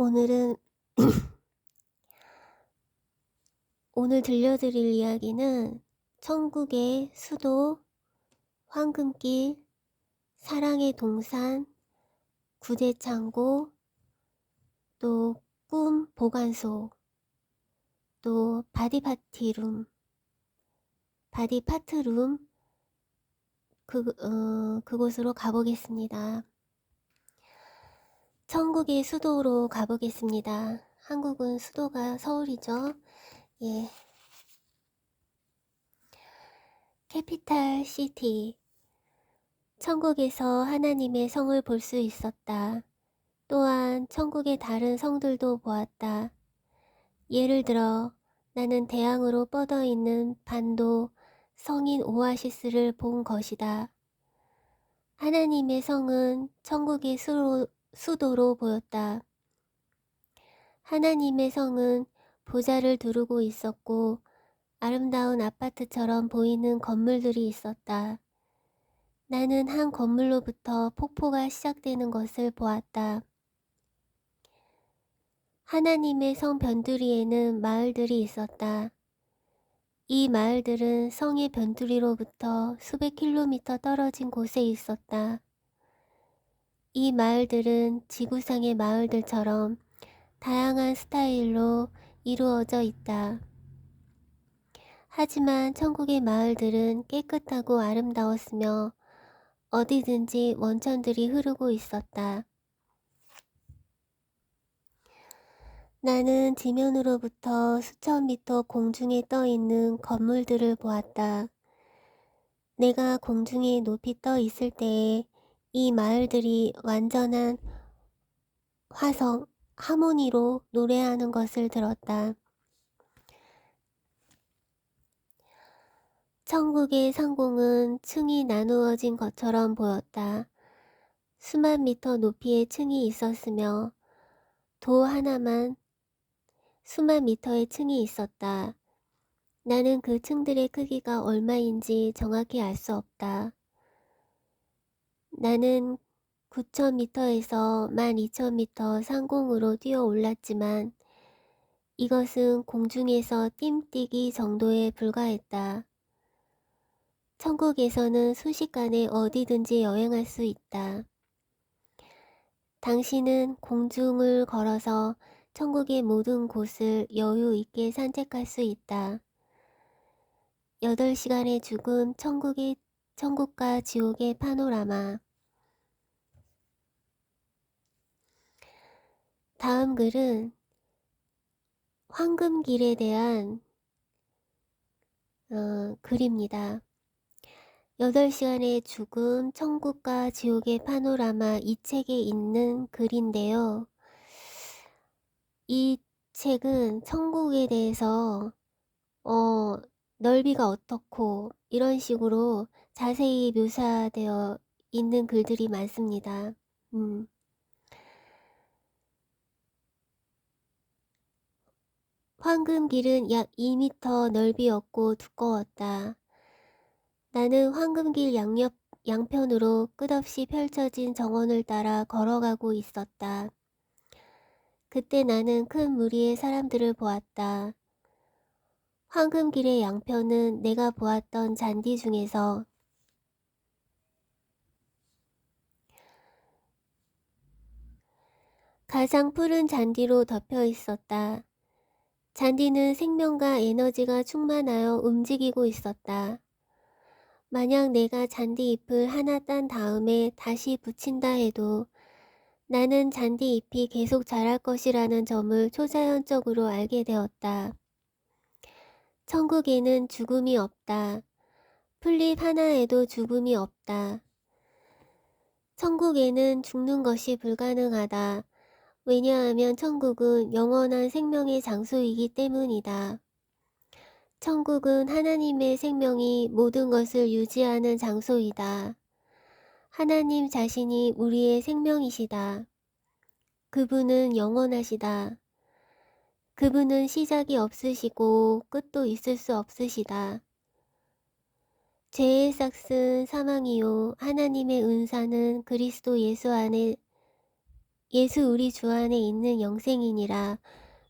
오늘은 오늘 들려드릴 이야기는 천국의 수도, 황금길, 사랑의 동산, 구제창고, 또 꿈 보관소, 또 바디파트룸 그곳으로 가보겠습니다. 천국의 수도로 가보겠습니다. 한국은 수도가 서울이죠. 예. 캐피탈 시티. 천국에서 하나님의 성을 볼 수 있었다. 또한 천국의 다른 성들도 보았다. 예를 들어 나는 대양으로 뻗어 있는 반도 성인 오아시스를 본 것이다. 하나님의 성은 천국의 수도로 보였다. 하나님의 성은 보좌를 두르고 있었고 아름다운 아파트처럼 보이는 건물들이 있었다. 나는 한 건물로부터 폭포가 시작되는 것을 보았다. 하나님의 성 변두리에는 마을들이 있었다. 이 마을들은 성의 변두리로부터 수백 킬로미터 떨어진 곳에 있었다. 이 마을들은 지구상의 마을들처럼 다양한 스타일로 이루어져 있다. 하지만 천국의 마을들은 깨끗하고 아름다웠으며 어디든지 원천들이 흐르고 있었다. 나는 지면으로부터 수천 미터 공중에 떠 있는 건물들을 보았다. 내가 공중에 높이 떠 있을 때에 이 마을들이 완전한 화성, 하모니로 노래하는 것을 들었다. 천국의 상공은 층이 나누어진 것처럼 보였다. 수만 미터 높이의 층이 있었으며 도 하나만 수만 미터의 층이 있었다. 나는 그 층들의 크기가 얼마인지 정확히 알 수 없다. 나는 9,000m에서 12,000m 상공으로 뛰어 올랐지만 이것은 공중에서 뜀뛰기 정도에 불과했다. 천국에서는 순식간에 어디든지 여행할 수 있다. 당신은 공중을 걸어서 천국의 모든 곳을 여유 있게 산책할 수 있다. 8시간의 죽음, 천국과 지옥의 파노라마. 다음 글은 황금길에 대한 글입니다. 8시간의 죽음, 천국과 지옥의 파노라마 이 책에 있는 글인데요. 이 책은 천국에 대해서 넓이가 어떻고 이런 식으로 자세히 묘사되어 있는 글들이 많습니다. 황금길은 약 2m 넓이였고 두꺼웠다. 나는 황금길 양편으로 끝없이 펼쳐진 정원을 따라 걸어가고 있었다. 그때 나는 큰 무리의 사람들을 보았다. 황금길의 양편은 내가 보았던 잔디 중에서 가장 푸른 잔디로 덮여 있었다. 잔디는 생명과 에너지가 충만하여 움직이고 있었다. 만약 내가 잔디 잎을 하나 딴 다음에 다시 붙인다 해도 나는 잔디 잎이 계속 자랄 것이라는 점을 초자연적으로 알게 되었다. 천국에는 죽음이 없다. 풀잎 하나에도 죽음이 없다. 천국에는 죽는 것이 불가능하다. 왜냐하면 천국은 영원한 생명의 장소이기 때문이다. 천국은 하나님의 생명이 모든 것을 유지하는 장소이다. 하나님 자신이 우리의 생명이시다. 그분은 영원하시다. 그분은 시작이 없으시고 끝도 있을 수 없으시다. 죄의 삭은 사망이요 하나님의 은사는 그리스도 예수 안에 예수 우리 주 안에 있는 영생이니라.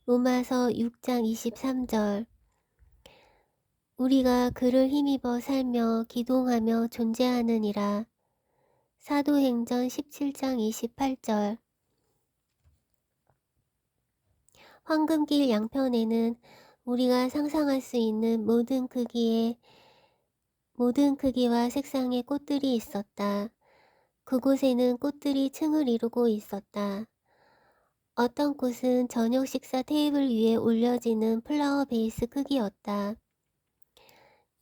로마서 6장 23절. 우리가 그를 힘입어 살며 기동하며 존재하느니라. 사도행전 17장 28절. 황금길 양편에는 우리가 상상할 수 있는 모든 크기와 색상의 꽃들이 있었다. 그곳에는 꽃들이 층을 이루고 있었다. 어떤 꽃은 저녁 식사 테이블 위에 올려지는 플라워 베이스 크기였다.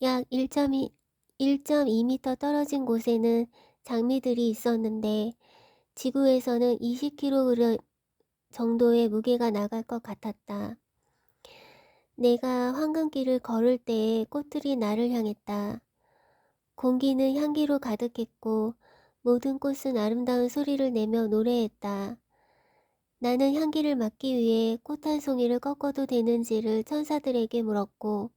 약 1.2m 떨어진 곳에는 장미들이 있었는데 지구에서는 20kg 정도의 무게가 나갈 것 같았다. 내가 황금길을 걸을 때에 꽃들이 나를 향했다. 공기는 향기로 가득했고 모든 꽃은 아름다운 소리를 내며 노래했다. 나는 향기를 맡기 위해 꽃 한 송이를 꺾어도 되는지를 천사들에게 물었고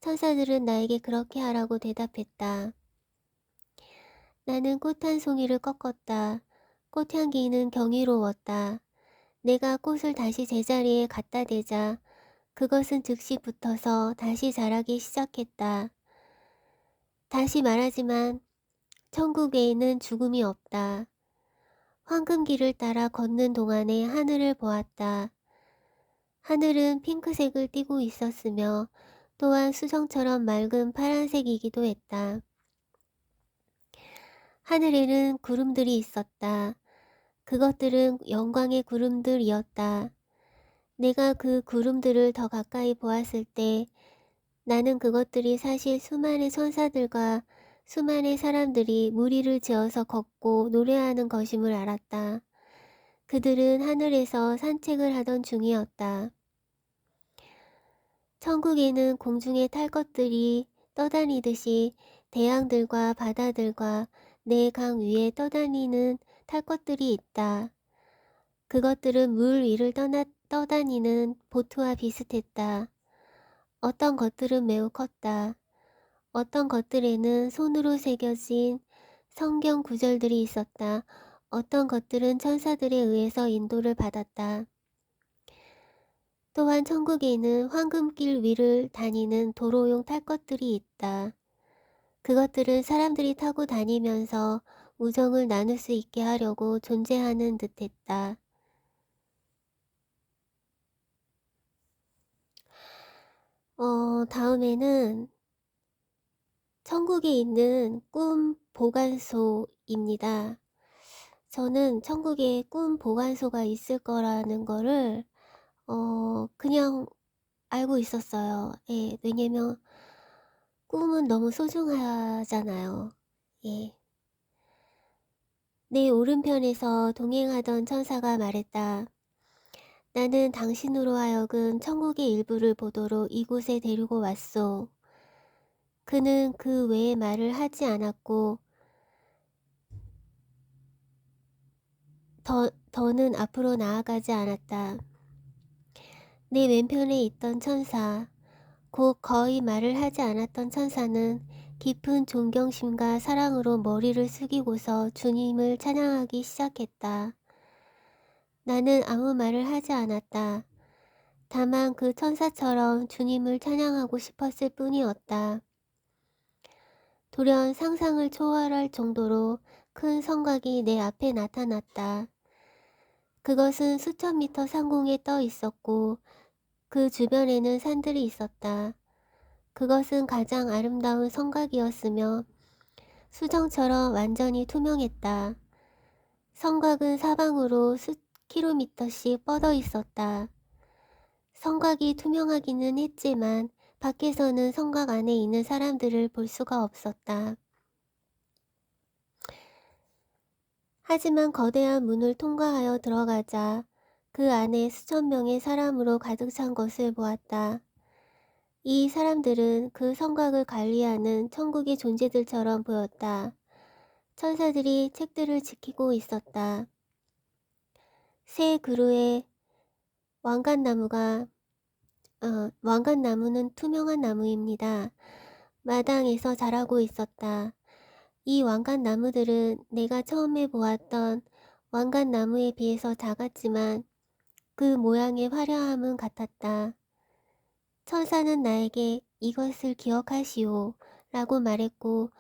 천사들은 나에게 그렇게 하라고 대답했다. 나는 꽃 한 송이를 꺾었다. 꽃향기는 경이로웠다. 내가 꽃을 다시 제자리에 갖다 대자 그것은 즉시 붙어서 다시 자라기 시작했다. 다시 말하지만 천국에는 죽음이 없다. 황금길을 따라 걷는 동안에 하늘을 보았다. 하늘은 핑크색을 띠고 있었으며 또한 수정처럼 맑은 파란색이기도 했다. 하늘에는 구름들이 있었다. 그것들은 영광의 구름들이었다. 내가 그 구름들을 더 가까이 보았을 때 나는 그것들이 사실 수많은 천사들과 수많은 사람들이 무리를 지어서 걷고 노래하는 것임을 알았다. 그들은 하늘에서 산책을 하던 중이었다. 천국에는 공중에 탈 것들이 떠다니듯이 대양들과 바다들과 내 강 위에 떠다니는 탈 것들이 있다. 그것들은 물 위를 떠다니는 보트와 비슷했다. 어떤 것들은 매우 컸다. 어떤 것들에는 손으로 새겨진 성경 구절들이 있었다. 어떤 것들은 천사들에 의해서 인도를 받았다. 또한 천국에는 황금길 위를 다니는 도로용 탈 것들이 있다. 그것들은 사람들이 타고 다니면서 우정을 나눌 수 있게 하려고 존재하는 듯했다. 다음에는 천국에 있는 꿈 보관소입니다. 저는 천국에 꿈 보관소가 있을 거라는 거를 그냥 알고 있었어요. 예, 왜냐면 꿈은 너무 소중하잖아요. 예. 내 오른편에서 동행하던 천사가 말했다. 나는 당신으로 하여금 천국의 일부를 보도록 이곳에 데리고 왔소. 그는 그 외의 말을 하지 않았고 더는 앞으로 나아가지 않았다. 내 왼편에 있던 천사, 곧 거의 말을 하지 않았던 천사는 깊은 존경심과 사랑으로 머리를 숙이고서 주님을 찬양하기 시작했다. 나는 아무 말을 하지 않았다. 다만 그 천사처럼 주님을 찬양하고 싶었을 뿐이었다. 돌연 상상을 초월할 정도로 큰 성곽이 내 앞에 나타났다. 그것은 수천 미터 상공에 떠 있었고 그 주변에는 산들이 있었다. 그것은 가장 아름다운 성곽이었으며 수정처럼 완전히 투명했다. 성곽은 사방으로 수 킬로미터씩 뻗어 있었다. 성곽이 투명하기는 했지만 밖에서는 성곽 안에 있는 사람들을 볼 수가 없었다. 하지만 거대한 문을 통과하여 들어가자 그 안에 수천 명의 사람으로 가득 찬 것을 보았다. 이 사람들은 그 성곽을 관리하는 천국의 존재들처럼 보였다. 천사들이 책들을 지키고 있었다. 새 그루에 왕관나무는 투명한 나무입니다. 마당에서 자라고 있었다. 이 왕관나무들은 내가 처음에 보았던 왕관나무에 비해서 작았지만 그 모양의 화려함은 같았다. 천사는 나에게 이것을 기억하시오 라고 말했고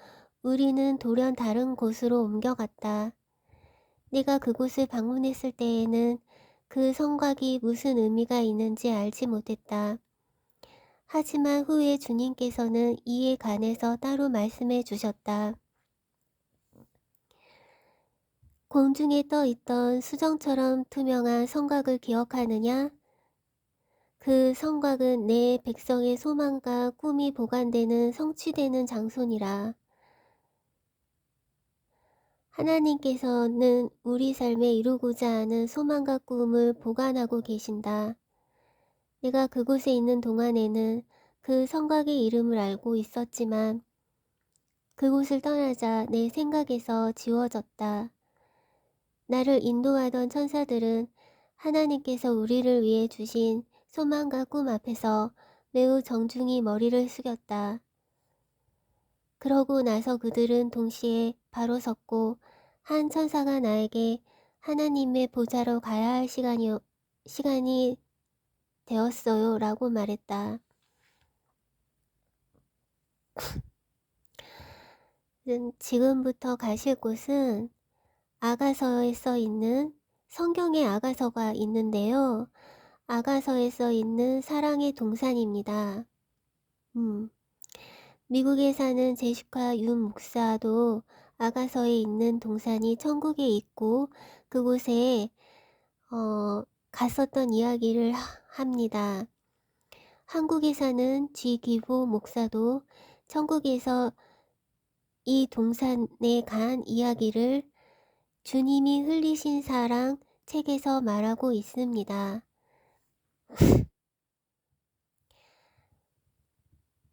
우리는 돌연 다른 곳으로 옮겨갔다. 내가 그곳을 방문했을 때에는 그 성곽이 무슨 의미가 있는지 알지 못했다. 하지만 후에 주님께서는 이에 관해서 따로 말씀해 주셨다. 공중에 떠 있던 수정처럼 투명한 성곽을 기억하느냐? 그 성곽은 내 백성의 소망과 꿈이 보관되는 성취되는 장소니라. 하나님께서는 우리 삶에 이루고자 하는 소망과 꿈을 보관하고 계신다. 내가 그곳에 있는 동안에는 그 성곽의 이름을 알고 있었지만 그곳을 떠나자 내 생각에서 지워졌다. 나를 인도하던 천사들은 하나님께서 우리를 위해 주신 소망과 꿈 앞에서 매우 정중히 머리를 숙였다. 그러고 나서 그들은 동시에 바로 섰고 한 천사가 나에게 하나님의 보좌로 가야 할 시간이 되었어요 라고 말했다. 지금부터 가실 곳은 아가서에 써 있는 성경의 아가서가 있는데요. 아가서에 써 있는 사랑의 동산입니다. 미국에 사는 제시카 윤 목사도 아가서에 있는 동산이 천국에 있고 그곳에 갔었던 이야기를 합니다. 한국에 사는 지기부 목사도 천국에서 이 동산에 간 이야기를 주님이 흘리신 사랑 책에서 말하고 있습니다.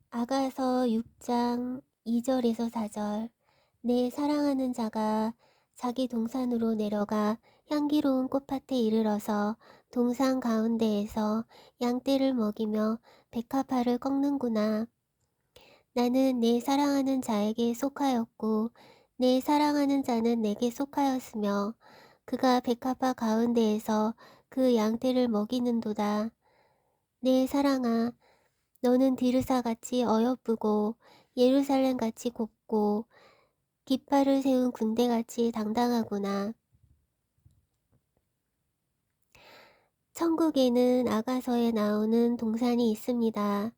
아가서 6장 2절에서 4절 내 사랑하는 자가 자기 동산으로 내려가 향기로운 꽃밭에 이르러서 동산 가운데에서 양떼를 먹이며 백합화를 꺾는구나. 나는 내 사랑하는 자에게 속하였고 내 사랑하는 자는 내게 속하였으며 그가 백합화 가운데에서 그 양떼를 먹이는도다. 내 사랑아, 너는 디르사같이 어여쁘고 예루살렘같이 곱고 깃발을 세운 군대같이 당당하구나. 천국에는 아가서에 나오는 동산이 있습니다.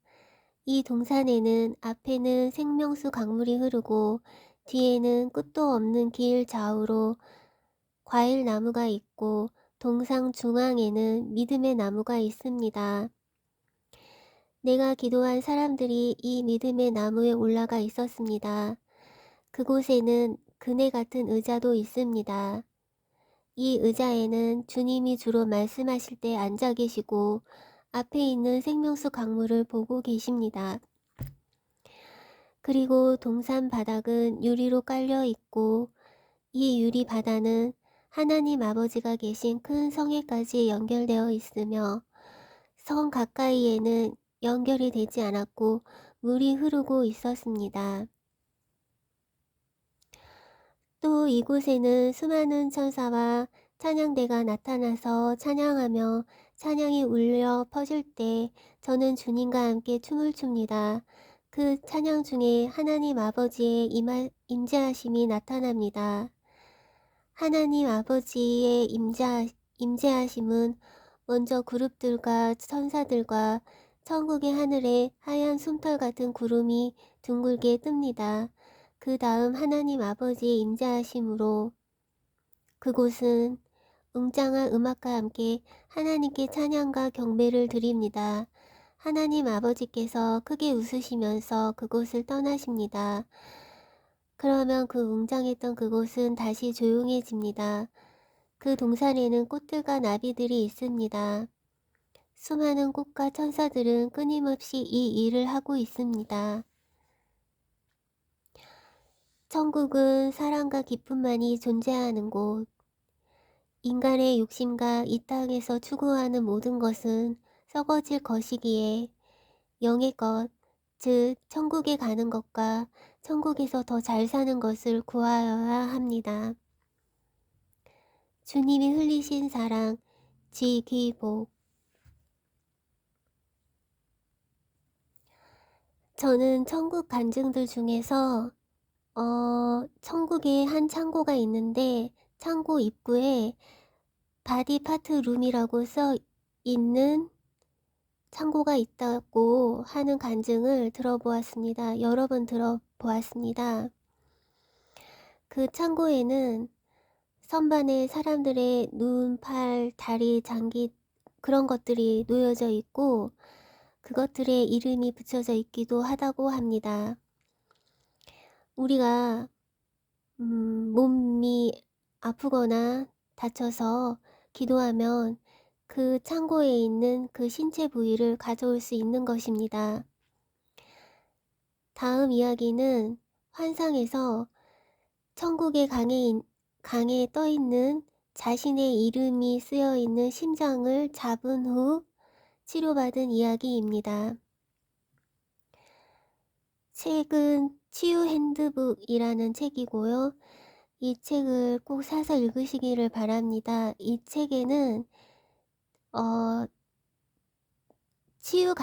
이 동산에는 앞에는 생명수 강물이 흐르고 뒤에는 끝도 없는 길 좌우로 과일 나무가 있고 동상 중앙에는 믿음의 나무가 있습니다. 내가 기도한 사람들이 이 믿음의 나무에 올라가 있었습니다. 그곳에는 그네 같은 의자도 있습니다. 이 의자에는 주님이 주로 말씀하실 때 앉아 계시고 앞에 있는 생명수 강물을 보고 계십니다. 그리고 동산 바닥은 유리로 깔려 있고 이 유리 바다는 하나님 아버지가 계신 큰 성에까지 연결되어 있으며 성 가까이에는 연결이 되지 않았고 물이 흐르고 있었습니다. 또 이곳에는 수많은 천사와 찬양대가 나타나서 찬양하며 찬양이 울려 퍼질 때 저는 주님과 함께 춤을 춥니다. 그 찬양 중에 하나님 아버지의 임재하심이 나타납니다. 하나님 아버지의 임재하심은 먼저 그룹들과 천사들과 천국의 하늘에 하얀 솜털 같은 구름이 둥글게 뜹니다. 그 다음 하나님 아버지의 임재하심으로 그곳은 웅장한 음악과 함께 하나님께 찬양과 경배를 드립니다. 하나님 아버지께서 크게 웃으시면서 그곳을 떠나십니다. 그러면 그 웅장했던 그곳은 다시 조용해집니다. 그 동산에는 꽃들과 나비들이 있습니다. 수많은 꽃과 천사들은 끊임없이 이 일을 하고 있습니다. 천국은 사랑과 기쁨만이 존재하는 곳. 인간의 욕심과 이 땅에서 추구하는 모든 것은 썩어질 것이기에 영의 것, 즉 천국에 가는 것과 천국에서 더 잘 사는 것을 구하여야 합니다. 주님이 흘리신 사랑, 지기복. 저는 천국 간증들 중에서 천국에 한 창고가 있는데 창고 입구에 바디 파트 룸이라고 써 있는 창고가 있다고 하는 간증을 들어보았습니다. 여러 번 들어보았습니다. 그 창고에는 선반에 사람들의 눈, 팔, 다리, 장기 그런 것들이 놓여져 있고 그것들의 이름이 붙여져 있기도 하다고 합니다. 우리가 몸이 아프거나 다쳐서 기도하면 그 창고에 있는 그 신체 부위를 가져올 수 있는 것입니다. 다음 이야기는 환상에서 천국의 강에 떠있는 자신의 이름이 쓰여있는 심장을 잡은 후 치료받은 이야기입니다. 책은 치유 핸드북이라는 책이고요. 이 책을 꼭 사서 읽으시기를 바랍니다. 이 책에는 치유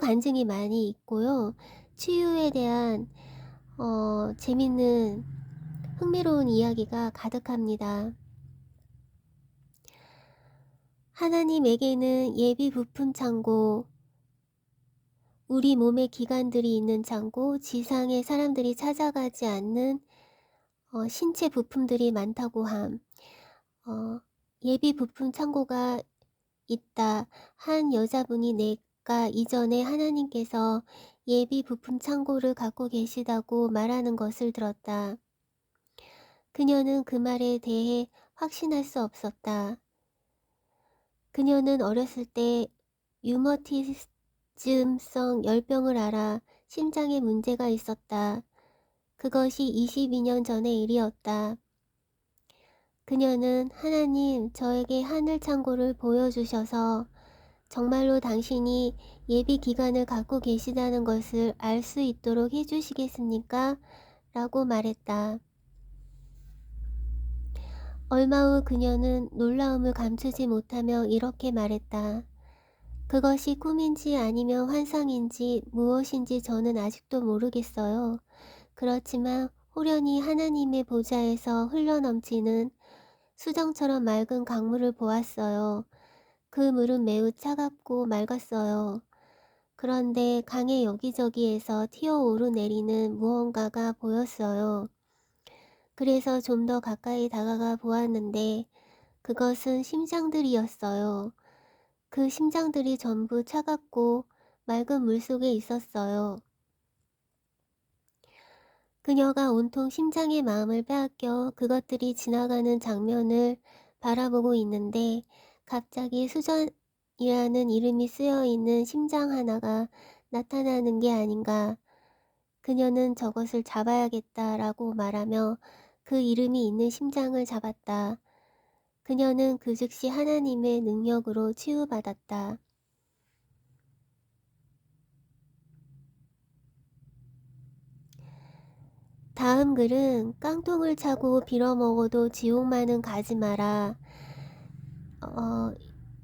간증이 많이 있고요. 치유에 대한 재밌는 흥미로운 이야기가 가득합니다. 하나님에게는 예비 부품 창고, 우리 몸의 기관들이 있는 창고, 지상에 사람들이 찾아가지 않는 신체 부품들이 많다고 함. 예비 부품 창고가 있다. 한 여자분이 내가 이전에 하나님께서 예비 부품 창고를 갖고 계시다고 말하는 것을 들었다. 그녀는 그 말에 대해 확신할 수 없었다. 그녀는 어렸을 때 류머티즘성 열병을 앓아 심장에 문제가 있었다. 그것이 22년 전의 일이었다. 그녀는 하나님, 저에게 하늘 창고를 보여주셔서 정말로 당신이 예비 기간을 갖고 계시다는 것을 알 수 있도록 해주시겠습니까? 라고 말했다. 얼마 후 그녀는 놀라움을 감추지 못하며 이렇게 말했다. 그것이 꿈인지 아니면 환상인지 무엇인지 저는 아직도 모르겠어요. 그렇지만 호련히 하나님의 보좌에서 흘러넘치는 수정처럼 맑은 강물을 보았어요. 그 물은 매우 차갑고 맑았어요. 그런데 강의 여기저기에서 튀어오르내리는 무언가가 보였어요. 그래서 좀 더 가까이 다가가 보았는데 그것은 심장들이었어요. 그 심장들이 전부 차갑고 맑은 물속에 있었어요. 그녀가 온통 심장의 마음을 빼앗겨 그것들이 지나가는 장면을 바라보고 있는데 갑자기 수전이라는 이름이 쓰여있는 심장 하나가 나타나는 게 아닌가. 그녀는 저것을 잡아야겠다라고 말하며 그 이름이 있는 심장을 잡았다. 그녀는 그 즉시 하나님의 능력으로 치유받았다. 다음 글은 깡통을 차고 빌어먹어도 지옥만은 가지 마라.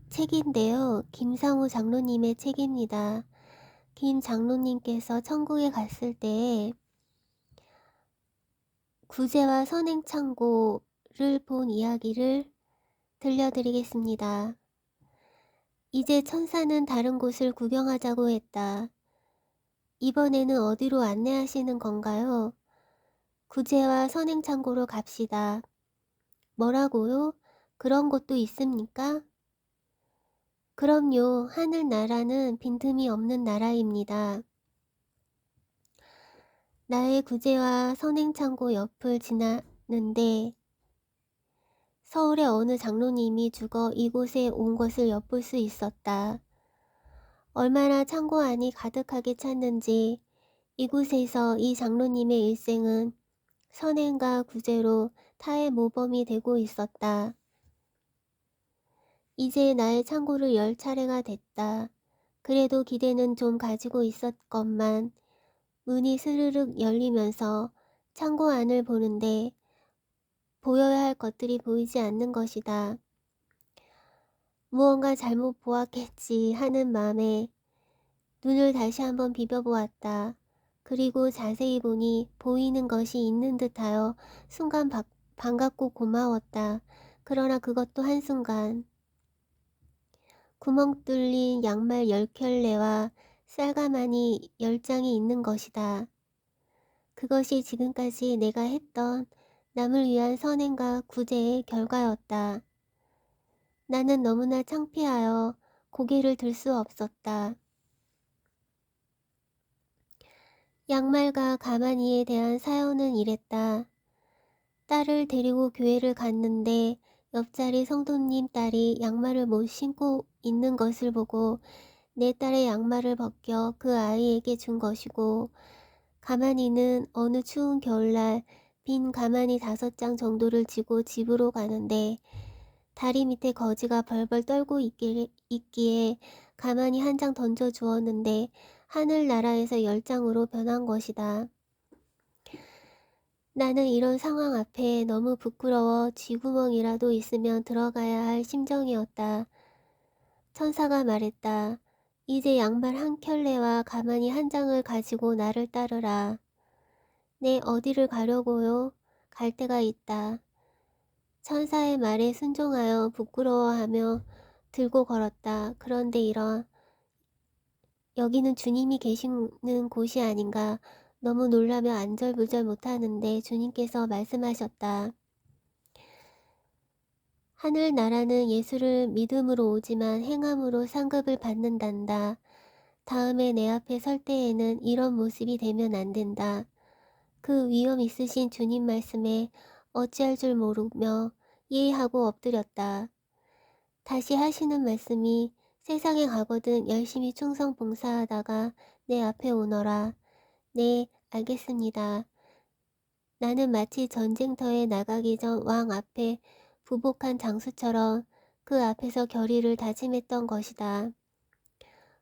책인데요. 김상우 장로님의 책입니다. 김 장로님께서 천국에 갔을 때 구제와 선행창고를 본 이야기를 들려드리겠습니다. 이제 천사는 다른 곳을 구경하자고 했다. 이번에는 어디로 안내하시는 건가요? 구제와 선행창고로 갑시다. 뭐라고요? 그런 곳도 있습니까? 그럼요. 하늘나라는 빈틈이 없는 나라입니다. 나의 구제와 선행창고 옆을 지나는데 서울의 어느 장로님이 죽어 이곳에 온 것을 엿볼 수 있었다. 얼마나 창고 안이 가득하게 찼는지 이곳에서 이 장로님의 일생은 선행과 구제로 타의 모범이 되고 있었다. 이제 나의 창고를 열 차례가 됐다. 그래도 기대는 좀 가지고 있었건만 문이 스르륵 열리면서 창고 안을 보는데 보여야 할 것들이 보이지 않는 것이다. 무언가 잘못 보았겠지 하는 마음에 눈을 다시 한번 비벼보았다. 그리고 자세히 보니 보이는 것이 있는 듯하여 순간 반갑고 고마웠다. 그러나 그것도 한순간. 구멍 뚫린 양말 10켤레와 쌀가마니 10장이 있는 것이다. 그것이 지금까지 내가 했던 남을 위한 선행과 구제의 결과였다. 나는 너무나 창피하여 고개를 들 수 없었다. 양말과 가마니에 대한 사연은 이랬다. 딸을 데리고 교회를 갔는데 옆자리 성도님 딸이 양말을 못 신고 있는 것을 보고 내 딸의 양말을 벗겨 그 아이에게 준 것이고, 가마니는 어느 추운 겨울날 빈 가마니 5장 정도를 지고 집으로 가는데 다리 밑에 거지가 벌벌 떨고 있기에 가마니 1장 던져 주었는데 하늘나라에서 10장으로 변한 것이다. 나는 이런 상황 앞에 너무 부끄러워 쥐구멍이라도 있으면 들어가야 할 심정이었다. 천사가 말했다. 이제 양말 1켤레와 가마니 1장을 가지고 나를 따르라. 네, 어디를 가려고요? 갈 데가 있다. 천사의 말에 순종하여 부끄러워하며 들고 걸었다. 그런데 여기는 주님이 계시는 곳이 아닌가. 너무 놀라며 안절부절 못하는데 주님께서 말씀하셨다. 하늘나라는 예수를 믿음으로 오지만 행함으로 상급을 받는단다. 다음에 내 앞에 설 때에는 이런 모습이 되면 안 된다. 그 위엄 있으신 주님 말씀에 어찌할 줄 모르며 예하고 엎드렸다. 다시 하시는 말씀이 세상에 가거든 열심히 충성 봉사하다가 내 앞에 오너라. 네, 알겠습니다. 나는 마치 전쟁터에 나가기 전 왕 앞에 부복한 장수처럼 그 앞에서 결의를 다짐했던 것이다.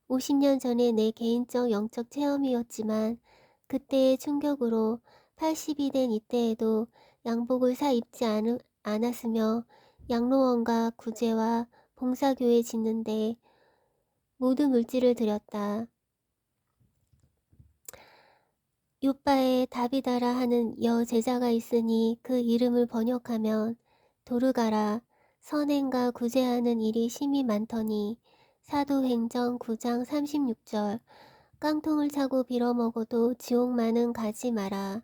50년 전에 내 개인적 영적 체험이었지만 그때의 충격으로 80이 된 이때에도 양복을 사 입지 않았으며 양로원과 구제와 봉사교회 짓는데 모든 물질을 들였다. 요빠에 다비다라 하는 여제자가 있으니 그 이름을 번역하면 도르가라, 선행과 구제하는 일이 심히 많더니. 사도행전 9장 36절. 깡통을 차고 빌어먹어도 지옥만은 가지 마라.